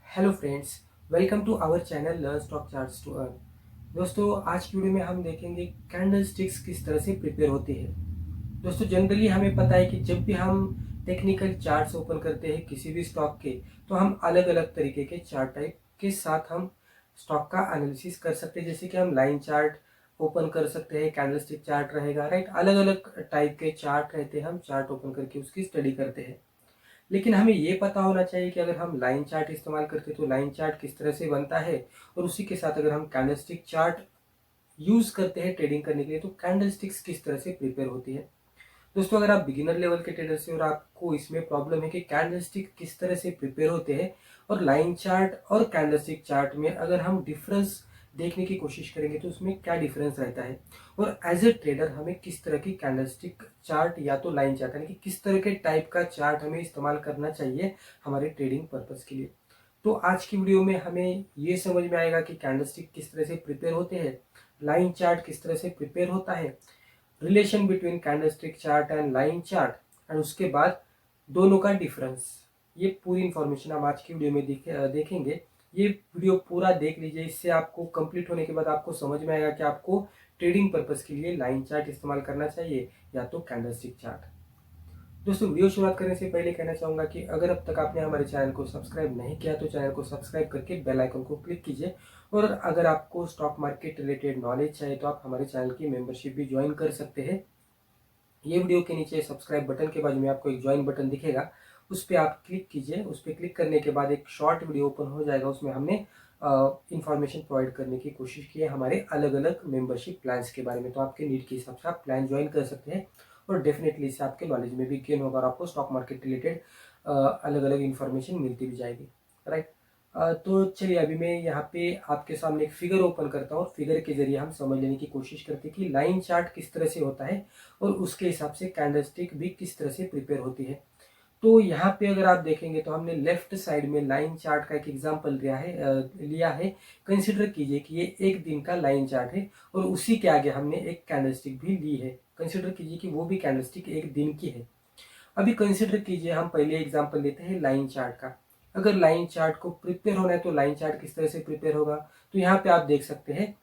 Hello friends, welcome to our channel learn stock charts to earn. दोस्तों, आज की video में हम देखेंगे कैंडल स्टिक्स किस तरह से प्रिपेयर होती है। दोस्तों, जनरली हमें पता है कि जब भी हम टेक्निकल चार्ट्स ओपन करते हैं किसी भी स्टॉक के, तो हम अलग अलग तरीके के चार्ट टाइप के साथ हम स्टॉक का एनालिसिस कर सकते हैं। जैसे कि हम लाइन चार्ट ओपन कर सकते हैं, कैंडल स्टिक चार्ट रहेगा, राइट। अलग अलग टाइप के चार्ट रहते हैं, हम चार्ट ओपन करके उसकी स्टडी करते हैं। लेकिन हमें ये पता होना चाहिए कि अगर हम लाइन चार्ट इस्तेमाल करते हैं तो लाइन चार्ट किस तरह से बनता है, और उसी के साथ अगर हम कैंडलस्टिक चार्ट यूज करते हैं ट्रेडिंग करने के लिए तो कैंडलस्टिक्स किस तरह से प्रिपेयर होती है। दोस्तों, अगर आप बिगिनर लेवल के ट्रेडर से और आपको इसमें प्रॉब्लम है कि कैंडलस्टिक किस तरह से प्रिपेयर होते हैं और लाइन चार्ट और कैंडलस्टिक चार्ट में अगर हम डिफरेंस देखने की कोशिश करेंगे तो उसमें क्या डिफरेंस रहता है, और एज ए ट्रेडर हमें किस तरह की कैंडलस्टिक चार्ट या तो लाइन चार्ट यानी कि किस तरह के टाइप का चार्ट हमें इस्तेमाल करना चाहिए हमारे ट्रेडिंग पर्पज के लिए। तो आज की वीडियो में हमें ये समझ में आएगा कि कैंडलस्टिक किस तरह से प्रिपेयर होते हैं, लाइन चार्ट किस तरह से प्रिपेयर होता है, relation between candlestick chart and line chart, and उसके बाद दोनों का डिफरेंस। ये पूरी इंफॉर्मेशन हम आज की वीडियो में देखेंगे। ये वीडियो पूरा देख लीजिए, इससे आपको कंप्लीट होने के बाद आपको समझ में आएगा कि आपको ट्रेडिंग पर्पस के लिए लाइन चार्ट इस्तेमाल करना चाहिए या तो कैंडलस्टिक चार्ट। दोस्तों, वीडियो शुरुआत करने से पहले कहना चाहूंगा कि अगर अब तक आपने हमारे चैनल को सब्सक्राइब नहीं किया तो चैनल को सब्सक्राइब करके बेल आइकन को क्लिक कीजिए, और अगर आपको स्टॉक मार्केट रिलेटेड नॉलेज चाहिए तो आप हमारे चैनल की मेंबरशिप भी ज्वाइन कर सकते हैं। ये वीडियो के नीचे सब्सक्राइब बटन के बाजू में आपको एक ज्वाइन बटन दिखेगा, उस पर आप क्लिक कीजिए। उस पर क्लिक करने के बाद एक शॉर्ट वीडियो ओपन हो जाएगा, उसमें हमने इंफॉर्मेशन प्रोवाइड करने की कोशिश की है हमारे अलग अलग मेंबरशिप प्लान्स के बारे में। तो आपके नीड के हिसाब से आप प्लान ज्वाइन कर सकते हैं, और डेफिनेटली इससे आपके नॉलेज में भी गेन होगा और आपको स्टॉक मार्केट रिलेटेड अलग अलग इंफॉर्मेशन मिलती भी जाएगी, राइट। तो चलिए, अभी मैं यहाँ पे आपके सामने एक फिगर ओपन करता हूँ। फिगर के जरिए हम समझ लेने की कोशिश करते हैं कि लाइन चार्ट किस तरह से होता है और उसके हिसाब से कैंडलस्टिक भी किस तरह से प्रिपेयर होती है। तो यहाँ पे अगर आप देखेंगे तो हमने लेफ्ट साइड में लाइन चार्ट का एक एग्जांपल लिया है। कंसिडर कीजिए कि ये एक दिन का लाइन चार्ट है और उसी के आगे हमने एक कैंडलस्टिक भी ली है। कंसिडर कीजिए कि वो भी कैंडलस्टिक एक दिन की है। अभी कंसिडर कीजिए, हम पहले एग्जांपल लेते हैं लाइन चार्ट का। अगर लाइन चार्ट को प्रिपेयर होना है तो लाइन चार्ट किस तरह से प्रिपेयर होगा, तो यहाँ पे आप देख सकते हैं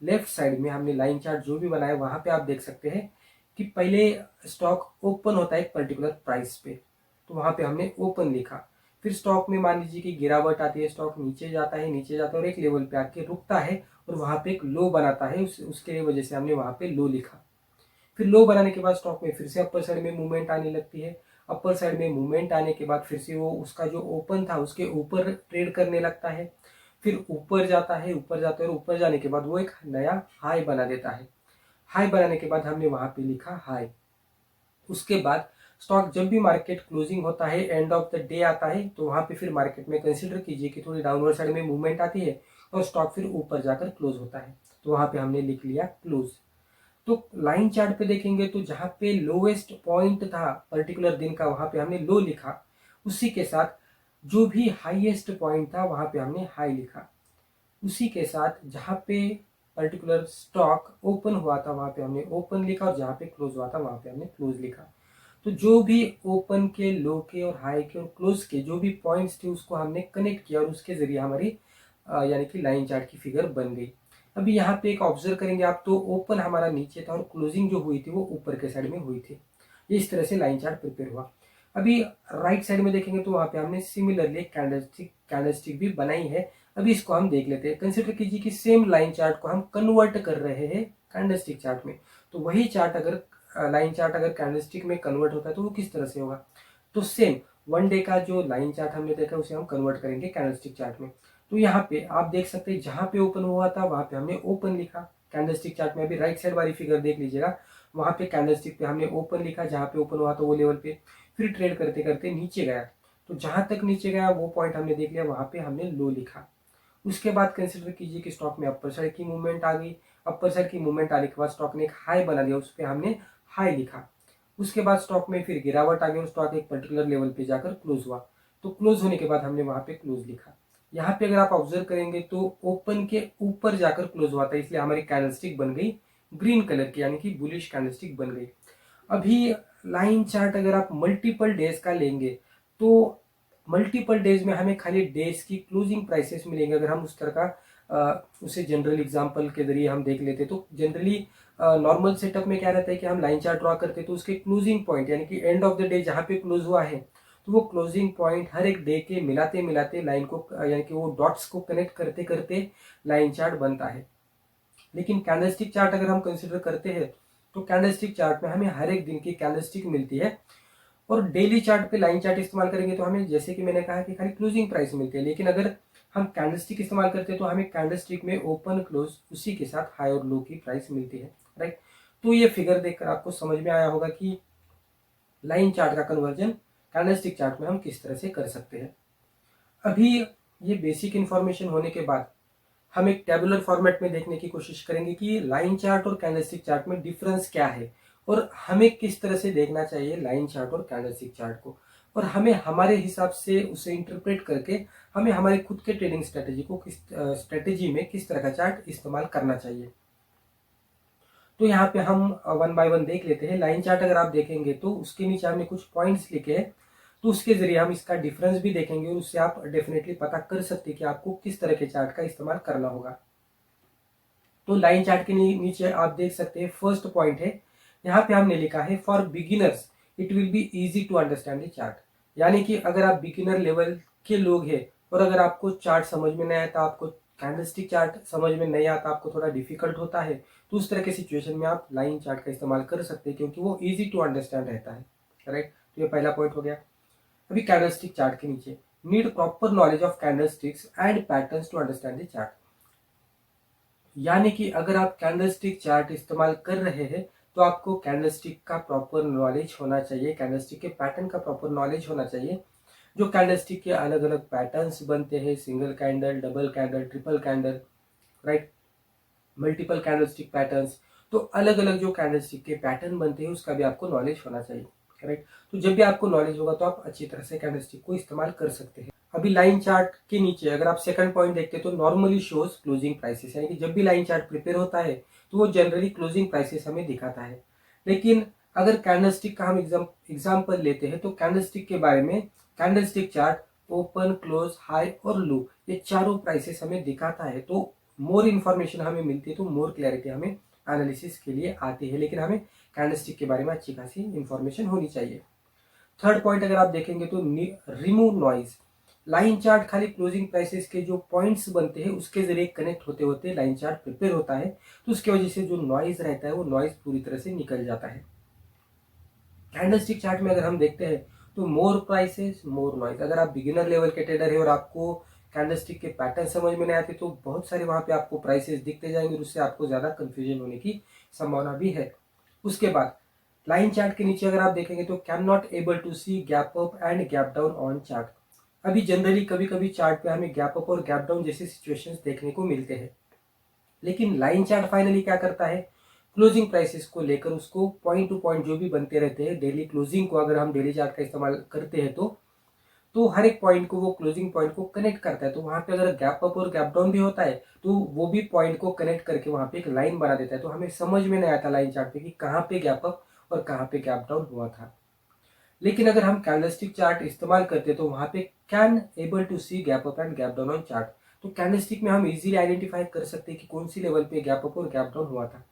लेफ्ट साइड में हमने लाइन चार्ट जो भी बनाया वहां पे आप देख सकते हैं कि पहले स्टॉक ओपन होता है एक पर्टिकुलर प्राइस पे, तो वहां पे हमने ओपन लिखा। फिर स्टॉक में मान लीजिए कि गिरावट आती है, स्टॉक नीचे जाता है, नीचे जाता है और एक लेवल पे आके रुकता है और वहां पे एक लो बनाता है, उसके वजह से हमने वहां पे लो लिखा। फिर लो बनाने के बाद स्टॉक में फिर से अपर साइड में मूवमेंट आने लगती है। अपर साइड में मूवमेंट आने के बाद फिर से वो उसका जो ओपन था उसके ऊपर ट्रेड करने लगता है। फिर ऊपर जाता है, ऊपर जाता है और ऊपर जाने के बाद वो एक नया हाई बना देता है। हाई बनाने के बाद हमने वहां पे लिखा हाई। उसके बाद स्टॉक जब भी मार्केट क्लोजिंग होता है, एंड ऑफ द डे आता है, तो वहां पे फिर मार्केट में कंसिडर कीजिए कि थोड़ी डाउनवर्ड साइड में मूवमेंट आती है और स्टॉक फिर ऊपर जाकर क्लोज होता है, तो वहां पे हमने लिख लिया क्लोज। तो लाइन चार्ट पे देखेंगे तो जहां पे लोवेस्ट पॉइंट था पर्टिकुलर दिन का वहां पे हमने लो लिखा, उसी के साथ जो भी हाईएस्ट पॉइंट था वहां पे हमने हाई लिखा। उसी के साथ जहां पे पर्टिकुलर स्टॉक ओपन हुआ था वहां पे हमने ओपन लिखा, और जहां पे क्लोज हुआ था वहां पे हमने क्लोज लिखा। तो जो भी ओपन के, लो के और हाई के और क्लोज के जो भी पॉइंट्स थे उसको हमने कनेक्ट किया और उसके जरिए हमारी यानी कि लाइन चार्ट की फिगर बन गई। अभी यहाँ पे एक ऑब्जर्व करेंगे आप, तो ओपन हमारा नीचे था और क्लोजिंग जो हुई थी वो ऊपर के साइड में हुई थी। इस तरह से लाइन चार्ट प्रिपेयर हुआ। अभी राइट साइड में देखेंगे तो वहां पे हमने सिमिलरली कैंडलस्टिक भी बनाई है। अभी इसको हम देख लेते हैं। कंसिडर कीजिए कि सेम लाइन चार्ट को हम कन्वर्ट कर रहे हैं कैंडलस्टिक चार्ट में। तो वही चार्ट अगर लाइन चार्ट अगर कैंडलस्टिक में कन्वर्ट होता है तो वो किस तरह से होगा। तो सेम वन डे का जो लाइन चार्ट हमने देखा उसे हम कन्वर्ट करेंगे कैंडलस्टिक चार्ट में। तो यहाँ पे आप देख सकते हैं जहां पे ओपन हुआ था वहां पे हमने ओपन लिखा। कैंडलस्टिक चार्ट में अभी राइट साइड वाली फिगर देख लीजिएगा, वहां पे कैंडलस्टिक पे हमने ओपन लिखा, जहां पे ओपन हुआ था वो लेवल पे। फिर ट्रेड करते करते नीचे गया, तो जहां तक नीचे गया वो पॉइंट हमने देख लिया, वहां पे हमने लो लिखा। उसके बाद कंसिडर कीजिए कि स्टॉक में अपर साइड की मूवमेंट आ गई। अपर साइड की मूवमेंट आने के बाद स्टॉक ने एक हाई बना दिया, उस पर हमने हाई लिखा। उसके बाद स्टॉक में फिर गिरावट आ गई और स्टॉक एक पर्टिकुलर लेवल पे जाकर क्लोज हुआ, तो क्लोज होने के बाद हमने वहां पे क्लोज लिखा। यहाँ पे अगर आप ऑब्जर्व करेंगे तो ओपन के ऊपर जाकर क्लोज हुआ था, इसलिए हमारी कैंडलस्टिक बन गई ग्रीन कलर की, यानी कि बुलिश कैंडलस्टिक बन गई। अभी लाइन चार्ट अगर आप मल्टीपल डेज का लेंगे तो मल्टीपल डेज में हमें खाली डेज की क्लोजिंग प्राइसेस मिलेंगे। अगर हम उस तरह का उसे जनरल एग्जांपल के जरिए हम देख लेते तो जनरली नॉर्मल सेटअप में क्या रहता है कि हम लाइन चार्ट ड्रॉ करते तो उसके क्लोजिंग पॉइंट यानी कि एंड ऑफ द डे जहां पे क्लोज हुआ है तो वो क्लोजिंग पॉइंट हर एक डे के मिलाते मिलाते लाइन को यानी कि वो डॉट्स को कनेक्ट करते करते लाइन चार्ट बनता है। लेकिन कैंडलस्टिक चार्ट अगर हम कंसिडर करते हैं तो कैंडलस्टिक चार्ट में हमें हर एक दिन की कैंडलस्टिक मिलती है और डेली चार्ट पे लाइन चार्ट इस्तेमाल करेंगे तो हमें जैसे कि मैंने कहा कि खाली क्लोजिंग प्राइस मिलती है। लेकिन अगर हम कैंडलस्टिक इस्तेमाल करते हैं तो हमें कैंडलस्टिक में ओपन क्लोज उसी के साथ हाई और लो की प्राइस मिलती है, राइट। तो ये फिगर देखकर आपको समझ में आया होगा कि लाइन चार्ट का कन्वर्जन कैंडलस्टिक चार्ट में हम किस तरह से कर सकते हैं। अभी ये बेसिक इंफॉर्मेशन होने के बाद हम एक टेबुलर फॉर्मेट में देखने की कोशिश करेंगे कि लाइन चार्ट और कैंडलस्टिक चार्ट में डिफरेंस क्या है और हमें किस तरह से देखना चाहिए लाइन चार्ट और कैंडलस्टिक चार्ट को, और हमें हमारे हिसाब से उसे इंटरप्रेट करके हमें हमारे खुद के ट्रेडिंग स्ट्रेटेजी को स्ट्रेटेजी में किस तरह का चार्ट इस्तेमाल करना चाहिए। तो यहाँ पे हम वन बाय वन देख लेते हैं। लाइन चार्ट अगर आप देखेंगे तो उसके नीचे हमने कुछ पॉइंट्स लिखे हैं, तो उसके जरिए हम इसका डिफरेंस भी देखेंगे और उससे आप डेफिनेटली पता कर सकते हैं कि आपको किस तरह के चार्ट का इस्तेमाल करना होगा। तो लाइन चार्ट के नीचे आप देख सकते हैं फर्स्ट पॉइंट है, यहाँ पे हमने लिखा है for beginners it will be easy to understand the chart. यानी कि अगर आप बिगिनर लेवल के लोग हैं और अगर आपको चार्ट समझ में नहीं आता, आपको कैंडलस्टिक चार्ट समझ में नहीं आता, आपको थोड़ा डिफिकल्ट होता है, तो उस तरह के सिचुएशन में आप लाइन चार्ट का इस्तेमाल कर सकते हैं क्योंकि वो इजी टू अंडरस्टैंड रहता है, राइट। तो ये पहला पॉइंट हो गया। अभी कैंडलस्टिक चार्ट के नीचे need proper knowledge of candlesticks and patterns to understand the chart. यानी कि अगर आप कैंडलस्टिक चार्ट इस्तेमाल कर रहे हैं तो आपको कैंडलस्टिक का प्रॉपर नॉलेज होना चाहिए, कैंडलस्टिक के पैटर्न का प्रॉपर नॉलेज होना चाहिए। जो कैंडलस्टिक के अलग अलग पैटर्न्स बनते हैं, single candle, double candle, triple candle, right, multiple candlestick patterns, तो अलग अलग जो कैंडलस्टिक के पैटर्न बनते हैं उसका भी आपको नॉलेज होना चाहिए, राइट। तो जब भी आपको नॉलेज होगा तो आप अच्छी तरह से कैंडलस्टिक को इस्तेमाल कर सकते हैं। अभी लाइन चार्ट के नीचे अगर आप सेकंड पॉइंट देखते हैं तो नॉर्मली शोज क्लोजिंग प्राइसेस, यानी कि जब भी लाइन चार्ट प्रिपेयर होता है तो वो जनरली क्लोजिंग प्राइसेस हमें दिखाता है। लेकिन अगर कैंडलस्टिक का हम एग्जांपल लेते हैं तो कैंडलस्टिक के बारे में candlestick chart open, close, high और लो ये चारों प्राइसेस हमें दिखाता है। तो मोर इन्फॉर्मेशन हमें मिलती है, तो मोर क्लैरिटी हमें एनालिसिस के लिए आती है। लेकिन हमें कैंडलस्टिक के बारे में अच्छी खासी इंफॉर्मेशन होनी चाहिए। थर्ड पॉइंट अगर आप देखेंगे तो रिमूव नॉइज। लाइन चार्ट खाली क्लोजिंग प्राइसेस के जो पॉइंट्स बनते हैं उसके जरिए कनेक्ट होते होते लाइन चार्ट प्रिपेयर होता है, तो उसकी वजह से जो नॉइज रहता है वो नॉइज पूरी तरह से निकल जाता है। कैंडलस्टिक चार्ट में अगर हम देखते हैं तो मोर प्राइसेस मोर नॉइज। अगर आप बिगिनर लेवल के ट्रेडर है और आपको कैंडलस्टिक के पैटर्न समझ में नहीं आते तो बहुत सारे वहां पे आपको प्राइसेस दिखते जाएंगे और उससे आपको ज्यादा कंफ्यूजन होने की संभावना भी है। उसके बाद लाइन चार्ट के नीचे अगर आप देखेंगे तो can not able to see gap up and gap down on chart. अभी जनरली कभी कभी चार्ट पे हमें गैप अप और गैप डाउन जैसे सिचुएशंस देखने को मिलते हैं, लेकिन लाइन चार्ट फाइनली क्या करता है, क्लोजिंग प्राइसेस को लेकर उसको पॉइंट टू पॉइंट जो भी बनते रहते हैं डेली क्लोजिंग को अगर हम डेली चार्ट का इस्तेमाल करते हैं तो हर एक पॉइंट को वो क्लोजिंग पॉइंट को कनेक्ट करता है। तो वहां पे अगर गैप अप और गैप डाउन भी होता है तो वो भी पॉइंट को कनेक्ट करके वहां पे एक लाइन बना देता है। तो हमें समझ में नहीं आता लाइन चार्ट पे कि कहाँ पे गैप अप और कहाँ पे गैप डाउन हुआ था। लेकिन अगर हम कैंडलस्टिक चार्ट इस्तेमाल करते तो वहां पे can able to see gap up and gap down on chart. तो कैंडलस्टिक में हम इजीली आइडेंटिफाई कर सकते हैं कि कौन सी लेवल पे गैप अप और गैप डाउन हुआ था।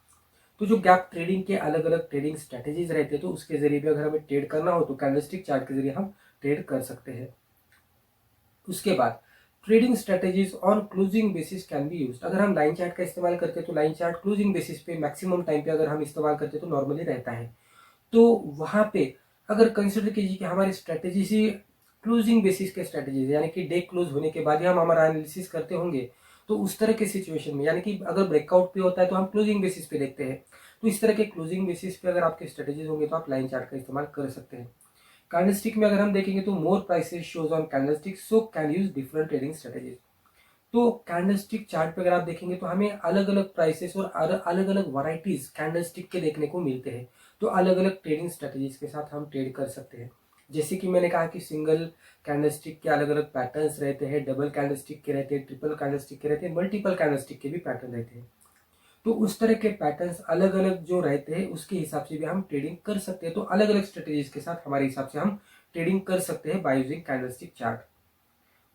तो जो गैप ट्रेडिंग के अलग अलग ट्रेडिंग स्ट्रेटेजीज रहते हैं तो उसके जरिए भी अगर हमें ट्रेड करना हो तो कैंडलस्टिक चार्ट के जरिए हम ट्रेड कर सकते हैं। उसके बाद trading strategies on closing basis can be used. अगर हम लाइन चार्ट का इस्तेमाल करते हैं तो लाइन चार्ट क्लोजिंग बेसिस पे मैक्सिमम टाइम पे अगर हम इस्तेमाल करते हैं तो नॉर्मली रहता है। तो वहां पे अगर कंसिडर कीजिए कि हमारी स्ट्रेटेजी ही क्लोजिंग बेसिस के स्ट्रेटेजीज यानी कि डे क्लोज होने के बाद ही हम हमारा एनालिसिस करते होंगे, तो उस तरह के सिचुएशन में यानी कि अगर ब्रेकआउट पे होता है तो हम क्लोजिंग बेसिस पे देखते हैं, तो इस तरह के क्लोजिंग बेसिस पे अगर आपके स्ट्रेटेजीज होंगे तो आप लाइन चार्ट का इस्तेमाल कर सकते हैं। कैंडलस्टिक में अगर हम देखेंगे तो more prices shows on candlestick so can use different trading strategies. तो कैंडलस्टिक चार्ट पे अगर आप देखेंगे तो हमें अलग अलग प्राइसेस और अलग अलग वैरायटीज कैंडलस्टिक के देखने को मिलते हैं। तो अलग अलग ट्रेडिंग स्ट्रेटेजीज के साथ हम ट्रेड कर सकते हैं। जैसे कि मैंने कहा कि सिंगल कैंडलस्टिक के अलग अलग पैटर्न्स रहते हैं, डबल कैंडलस्टिक के रहते हैं, ट्रिपल कैंडलस्टिक के रहते हैं, मल्टीपल कैंडलस्टिक के भी पैटर्न रहते हैं। तो उस तरह के पैटर्न्स अलग अलग जो रहते हैं उसके हिसाब से भी हम ट्रेडिंग कर सकते हैं। तो अलग अलग स्ट्रेटेजीज के साथ हमारे हिसाब से हम ट्रेडिंग कर सकते हैं बाय यूजिंग कैंडलस्टिक चार्ट।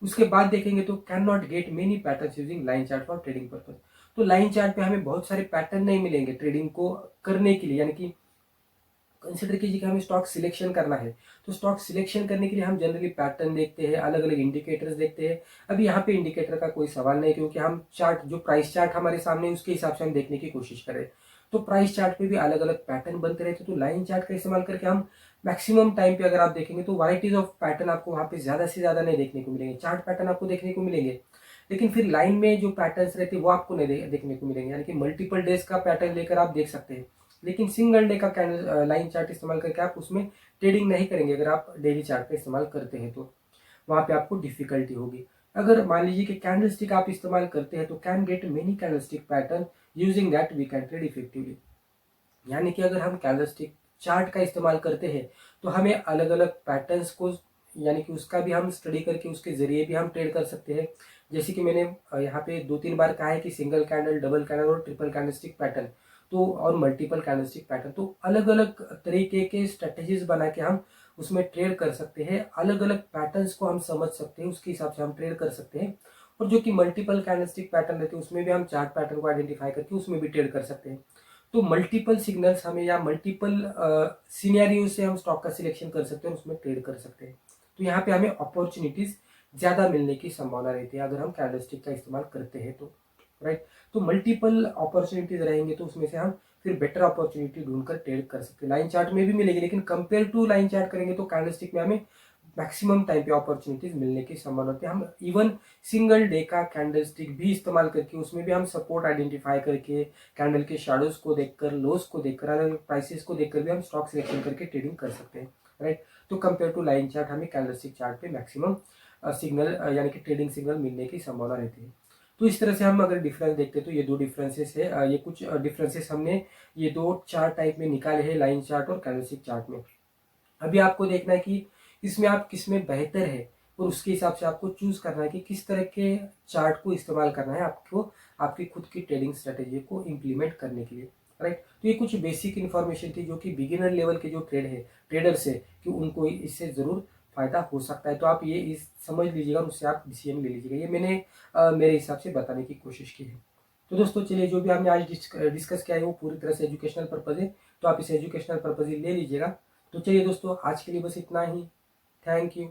उसके बाद देखेंगे तो can not gate many pattern using line chart for trading purpose. तो लाइन चार्ट पे हमें बहुत सारे पैटर्न नहीं मिलेंगे ट्रेडिंग को करने के लिए, यानी कि कंसिडर कीजिए कि हमें स्टॉक सिलेक्शन करना है, तो स्टॉक सिलेक्शन करने के लिए हम जनरली पैटर्न देखते हैं, अलग अलग इंडिकेटर्स देखते हैं। अभी यहाँ पे इंडिकेटर का कोई सवाल नहीं, क्योंकि हम चार्ट जो प्राइस चार्ट हमारे सामने उसके हिसाब से हम देखने की कोशिश करें। तो प्राइस चार्ट पे भी अलग अलग पैटर्न बनते रहते, तो लाइन चार्ट का इस्तेमाल करके हम मैक्सिमम टाइम पे अगर आप देखेंगे तो वराइटीज ऑफ पैटर्न आपको वहाँ पे ज्यादा से ज्यादा नहीं देखने को मिलेंगे। चार्ट पैटर्न आपको देखने को मिलेंगे, लेकिन फिर लाइन में जो पैटर्न्स रहते हैं वो आपको नहीं देखने को मिलेंगे, यानी कि मल्टीपल डेज का पैटर्न लेकर आप देख सकते हैं, लेकिन सिंगल डे का कैंडल लाइन चार्ट इस्तेमाल करके आप उसमें ट्रेडिंग नहीं करेंगे। अगर आप डेली चार्ट का इस्तेमाल करते हैं तो वहां पे आपको डिफिकल्टी होगी। अगर मान लीजिए कि कैंडलस्टिक आप इस्तेमाल करते हैं तो can get many candlestick pattern using that we can trade effectively. यानी कि अगर हम कैंडलस्टिक चार्ट का इस्तेमाल करते हैं तो हमें अलग अलग पैटर्न्स को, यानी कि उसका भी हम स्टडी करके उसके जरिए भी हम ट्रेड कर सकते हैं। जैसे कि मैंने यहाँ पे 2-3 बार कहा है कि सिंगल कैंडल, डबल कैंडल और ट्रिपल कैंडलस्टिक पैटर्न, तो और मल्टीपल कैंडलस्टिक पैटर्न, तो अलग अलग तरीके के स्ट्रेटेजीज बना के हम उसमें ट्रेड कर सकते हैं। अलग अलग पैटर्न्स को हम समझ सकते हैं, उसके हिसाब से हम ट्रेड कर सकते हैं। और जो कि मल्टीपल कैंडलस्टिक पैटर्न रहते हैं उसमें भी हम चार्ट पैटर्न को आइडेंटिफाई करके उसमें भी ट्रेड कर सकते हैं। तो मल्टीपल सिग्नल्स हमें या मल्टीपल सिनेरियो से हम स्टॉक का सिलेक्शन कर सकते हैं और उसमें ट्रेड कर सकते हैं। तो यहाँ पे हमें अपॉर्चुनिटीज ज्यादा मिलने की संभावना रहती है अगर हम कैंडलस्टिक का इस्तेमाल करते हैं तो, राइट। तो मल्टीपल अपॉर्चुनिटीज रहेंगे तो उसमें से हम फिर बेटर अपॉर्चुनिटी ढूंढकर ट्रेड कर सकते हैं। लाइन चार्ट में भी मिलेगी, लेकिन कंपेयर टू लाइन चार्ट करेंगे तो कैंडलस्टिक में हमें मैक्सिमम टाइम पे अपॉर्चुनिटीज मिलने की संभावना होती है। हम इवन सिंगल डे का कैंडलस्टिक भी इस्तेमाल करके उसमें भी हम सपोर्ट आइडेंटिफाई करके कैंडल के शैडोज को देखकर, लोस को देखकर, अलग अलग प्राइसेस को देखकर भी हम स्टॉक सिलेक्शन करके ट्रेडिंग कर सकते हैं, राइट। तो कंपेयर टू लाइन चार्ट हमें कैंडलस्टिक चार्ट पे मैक्सिमम सिग्नल यानी कि ट्रेडिंग सिग्नल मिलने की संभावना रहती है। तो इस तरह से हम अगर डिफरेंस देखते हैं तो ये दो डिफरेंसेस है, ये कुछ डिफरेंसेस हमने ये दो चार्ट टाइप में निकाले हैं, लाइन चार्ट और कैंडलस्टिक चार्ट में। अभी आपको देखना है कि इसमें आप किस में बेहतर है और उसके हिसाब से आपको चूज करना है कि किस तरह के चार्ट को इस्तेमाल करना है आपको आपकी खुद की ट्रेडिंग स्ट्रेटेजी को इम्प्लीमेंट करने के लिए, राइट। तो ये कुछ बेसिक इन्फॉर्मेशन थी जो कि बिगिनर लेवल के जो ट्रेडर्स है कि उनको इससे जरूर फायदा हो सकता है। तो आप ये इस समझ लीजिएगा और उससे आप डिसीजन ले लीजिएगा। ये मैंने मेरे हिसाब से बताने की कोशिश की है। तो दोस्तों चलिए, जो भी हमने आज डिस्कस किया है वो पूरी तरह से एजुकेशनल पर्पज है, तो आप इसे एजुकेशनल पर्पज ही ले लीजिएगा। तो चलिए दोस्तों, आज के लिए बस इतना ही। Thank you.